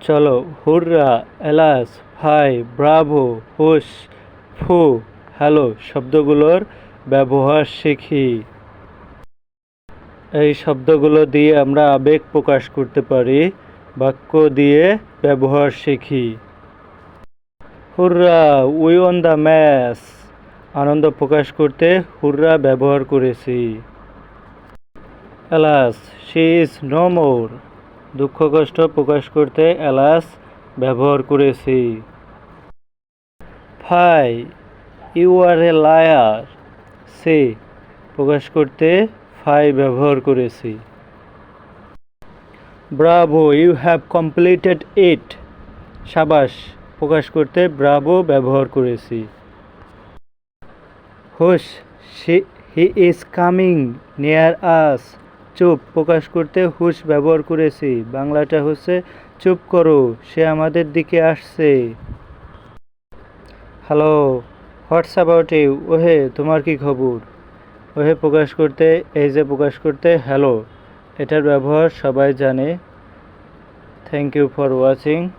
চলো হুররা, এলাস, ভাই, ব্রাভো, হুশ, ফু, হ্যালো শব্দগুলোর ব্যবহার শিখি। এই শব্দগুলো দিয়ে আমরা আবেগ প্রকাশ করতে পারি। বাক্য দিয়ে ব্যবহার শিখি। Hurrah, we won the match. আনন্দ প্রকাশ করতে হুররা ব্যবহার করেছি। Alas, she is no more. দুঃখ কষ্ট প্রকাশ করতে এলাস ব্যবহার করেছি। ভাই, ইউ আর এ লায়ার। সে প্রকাশ করতে ফাই ব্যবহার করেছি। ব্রাভো, ইউ হ্যাভ কমপ্লিটেড ইট। সাবাস প্রকাশ করতে ব্রাভো ব্যবহার করেছি। হুশ, হি ইজ কামিং নিয়ার আস। চুপ প্রকাশ করতে হুশ ব্যবহার করেছি। বাংলাটা হচ্ছে চুপ করো, সে আমাদের দিকে আসছে। Hello, what's about you. ওহে, তোমার কি খবর। ওহে প্রকাশ করতে, এই যে প্রকাশ করতে হ্যালো। এটার ব্যবহার সবাই জানে। Thank you for watching.